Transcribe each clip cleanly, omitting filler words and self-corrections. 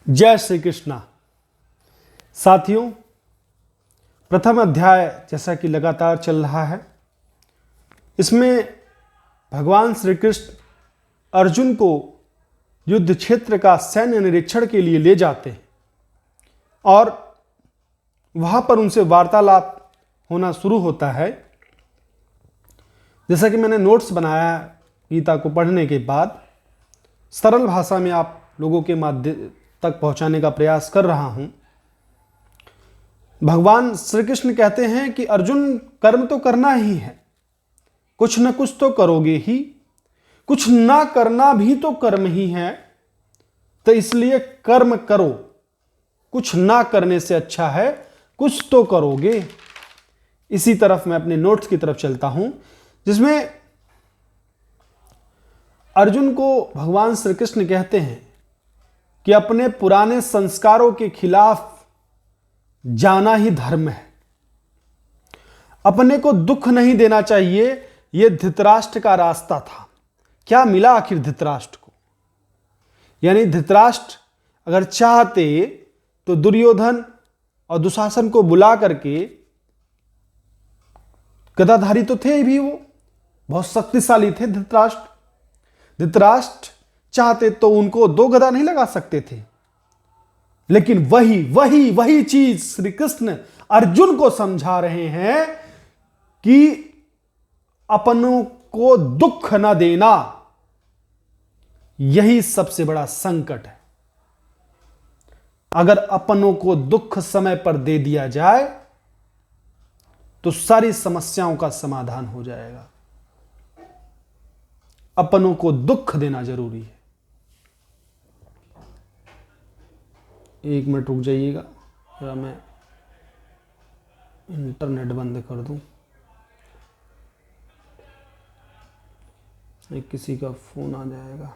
जय श्री कृष्णा। साथियों, प्रथम अध्याय जैसा कि लगातार चल रहा है, इसमें भगवान श्री कृष्ण अर्जुन को युद्ध क्षेत्र का सैन्य निरीक्षण के लिए ले जाते हैं और वहां पर उनसे वार्तालाप होना शुरू होता है। जैसा कि मैंने नोट्स बनाया गीता को पढ़ने के बाद, सरल भाषा में आप लोगों के माध्यम तक पहुंचाने का प्रयास कर रहा हूं। भगवान श्री कृष्ण कहते हैं कि अर्जुन, कर्म तो करना ही है, कुछ न कुछ तो करोगे ही, कुछ ना करना भी तो कर्म ही है, तो इसलिए कर्म करो। कुछ ना करने से अच्छा है कुछ तो करोगे। इसी तरफ मैं अपने नोट्स की तरफ चलता हूं, जिसमें अर्जुन को भगवान श्री कृष्ण कहते हैं कि अपने पुराने संस्कारों के खिलाफ जाना ही धर्म है। अपने को दुख नहीं देना चाहिए, यह धृतराष्ट्र का रास्ता था। क्या मिला आखिर धृतराष्ट्र को? यानी धृतराष्ट्र अगर चाहते तो दुर्योधन और दुशासन को बुला करके, गदाधारी तो थे भी, वो बहुत शक्तिशाली थे धृतराष्ट्र चाहते तो उनको दो गदा नहीं लगा सकते थे। लेकिन वही चीज श्री कृष्ण अर्जुन को समझा रहे हैं कि अपनों को दुख न देना, यही सबसे बड़ा संकट है। अगर अपनों को दुख समय पर दे दिया जाए तो सारी समस्याओं का समाधान हो जाएगा। अपनों को दुख देना जरूरी है। एक मिनट रुक जाइएगा, या मैं इंटरनेट बंद कर दूं। एक किसी का फोन आ जाएगा।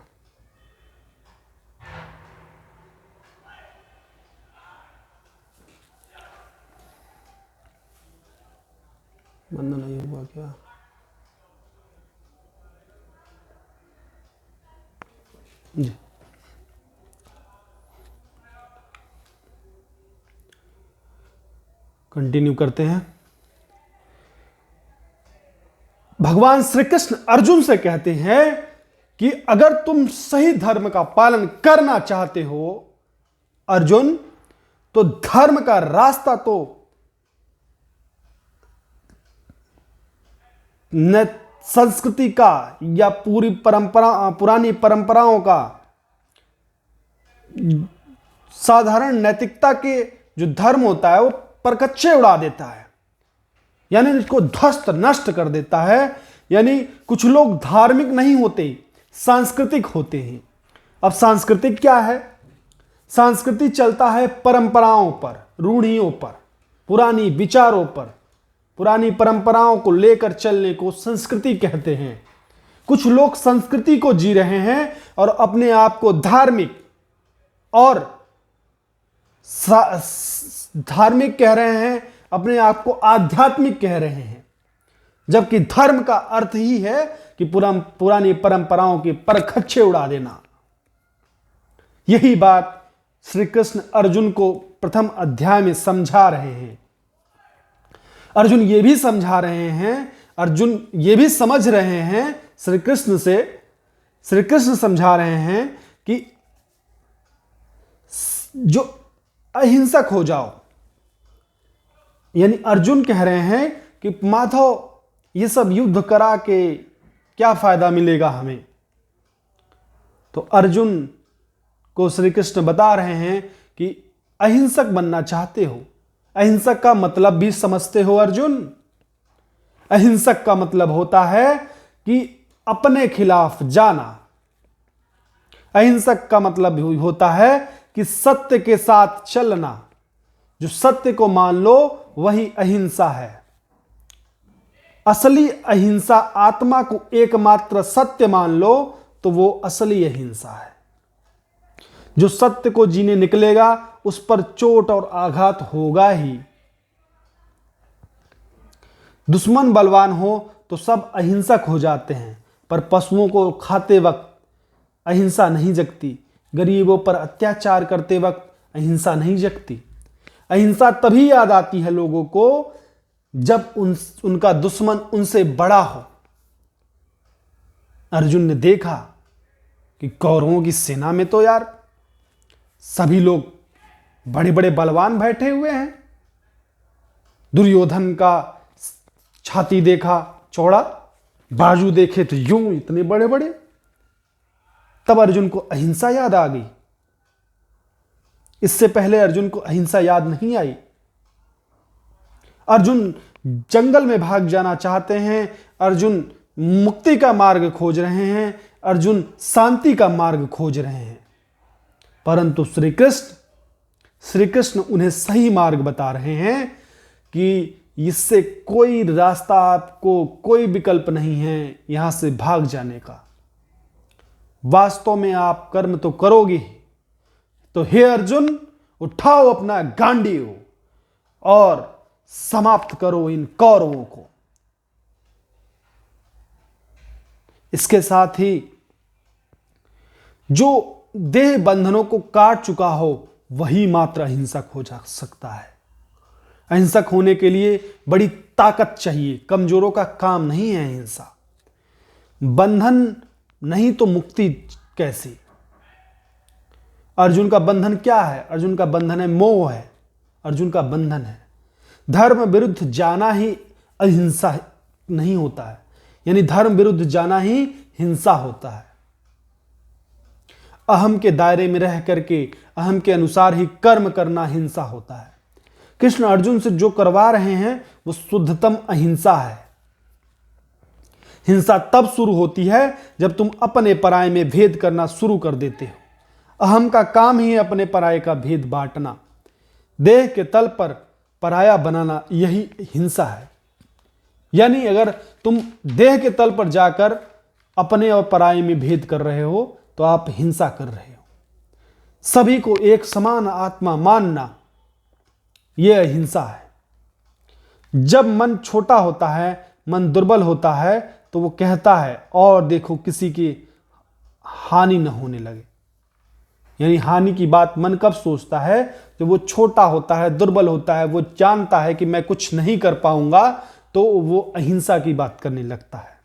बंद नहीं हुआ क्या? जी, कंटिन्यू करते हैं। भगवान श्री कृष्ण अर्जुन से कहते हैं कि अगर तुम सही धर्म का पालन करना चाहते हो अर्जुन, तो धर्म का रास्ता तो न संस्कृति का या पुरानी परंपराओं का, साधारण नैतिकता के जो धर्म होता है वो परकच्चे उड़ा देता है, यानी इसको ध्वस्त नष्ट कर देता है। यानी कुछ लोग धार्मिक नहीं होते, सांस्कृतिक होते हैं। अब सांस्कृतिक क्या है? सांस्कृतिक चलता है परंपराओं पर, रूढ़ियों पर, पुरानी विचारों पर, पुरानी परंपराओं को लेकर चलने को संस्कृति कहते हैं। कुछ लोग संस्कृति को जी रहे हैं और अपने आप को धार्मिक कह रहे हैं, अपने आप को आध्यात्मिक कह रहे हैं, जबकि धर्म का अर्थ ही है कि पुरानी परंपराओं के परखच्चे उड़ा देना। यही बात श्री कृष्ण अर्जुन को प्रथम अध्याय में समझा रहे हैं। अर्जुन ये भी समझा रहे हैं, अर्जुन ये भी समझ रहे हैं श्री कृष्ण समझा रहे हैं कि जो अहिंसक हो जाओ। यानी अर्जुन कह रहे हैं कि माधव, ये सब युद्ध करा के क्या फायदा मिलेगा हमें? तो अर्जुन को श्री कृष्ण बता रहे हैं कि अहिंसक बनना चाहते हो, अहिंसक का मतलब भी समझते हो अर्जुन? अहिंसक का मतलब होता है कि अपने खिलाफ जाना। अहिंसक का मतलब होता है कि सत्य के साथ चलना। जो सत्य को मान लो वही अहिंसा है। असली अहिंसा, आत्मा को एकमात्र सत्य मान लो तो वो असली अहिंसा है। जो सत्य को जीने निकलेगा उस पर चोट और आघात होगा ही। दुश्मन बलवान हो तो सब अहिंसक हो जाते हैं, पर पशुओं को खाते वक्त अहिंसा नहीं जगती। गरीबों पर अत्याचार करते वक्त अहिंसा नहीं जगती। अहिंसा तभी याद आती है लोगों को जब उनका दुश्मन उनसे बड़ा हो। अर्जुन ने देखा कि कौरवों की सेना में तो यार सभी लोग बड़े बड़े बलवान बैठे हुए हैं। दुर्योधन का छाती देखा चौड़ा, बाजू देखे तो यूं इतने बड़े बड़े। तब अर्जुन को अहिंसा याद आ गई। इससे पहले अर्जुन को अहिंसा याद नहीं आई। अर्जुन जंगल में भाग जाना चाहते हैं, अर्जुन मुक्ति का मार्ग खोज रहे हैं, अर्जुन शांति का मार्ग खोज रहे हैं, परंतु श्री कृष्ण उन्हें सही मार्ग बता रहे हैं कि इससे कोई रास्ता, आपको कोई विकल्प नहीं है यहां से भाग जाने का। वास्तव में आप कर्म तो करोगे ही। तो हे अर्जुन, उठाओ अपना गांडीव और समाप्त करो इन कौरवों को। इसके साथ ही जो देह बंधनों को काट चुका हो वही मात्र अहिंसक हो जा सकता है। अहिंसक होने के लिए बड़ी ताकत चाहिए, कमजोरों का काम नहीं है अहिंसा। बंधन नहीं तो मुक्ति कैसी? अर्जुन का बंधन क्या है? अर्जुन का बंधन है मोह है। अर्जुन का बंधन है धर्म विरुद्ध जाना ही अहिंसा नहीं होता है, यानी धर्म विरुद्ध जाना ही हिंसा होता है। अहम के दायरे में रह करके अहम के अनुसार ही कर्म करना हिंसा होता है। कृष्ण अर्जुन से जो करवा रहे हैं वो शुद्धतम अहिंसा है। हिंसा तब शुरू होती है जब तुम अपने पराये में भेद करना शुरू कर देते हो। अहम का काम ही है अपने पराये का भेद बांटना, देह के तल पर पराया बनाना, यही हिंसा है। यानी अगर तुम देह के तल पर जाकर अपने और पराये में भेद कर रहे हो तो आप हिंसा कर रहे हो। सभी को एक समान आत्मा मानना यह अहिंसा है। जब मन छोटा होता है, मन दुर्बल होता है, तो वो कहता है और देखो किसी की हानि न होने लगे। यानी हानि की बात मन कब सोचता है? जब वो छोटा होता है, दुर्बल होता है, वो जानता है कि मैं कुछ नहीं कर पाऊंगा, तो वो अहिंसा की बात करने लगता है।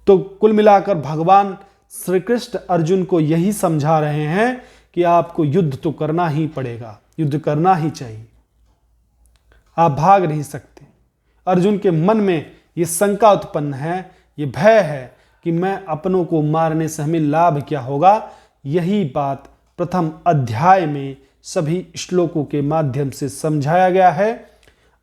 तो कुल मिलाकर भगवान श्री कृष्ण अर्जुन को यही समझा रहे हैं कि आपको युद्ध तो करना ही पड़ेगा, युद्ध करना ही चाहिए, आप भाग नहीं सकते। अर्जुन के मन में ये शंका उत्पन्न है, ये भय है कि मैं अपनों को मारने से हमें लाभ क्या होगा। यही बात प्रथम अध्याय में सभी श्लोकों के माध्यम से समझाया गया है।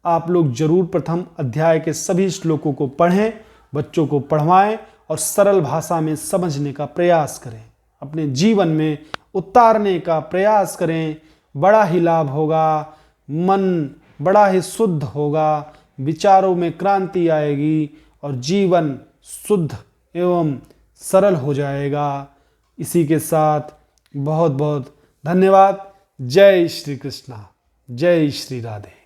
आप लोग जरूर प्रथम अध्याय के सभी श्लोकों को पढ़ें, बच्चों को पढ़वाएं और सरल भाषा में समझने का प्रयास करें, अपने जीवन में उतारने का प्रयास करें। बड़ा ही लाभ होगा, मन बड़ा ही शुद्ध होगा, विचारों में क्रांति आएगी और जीवन शुद्ध एवं सरल हो जाएगा। इसी के साथ बहुत बहुत धन्यवाद। जय श्री कृष्णा, जय श्री राधे।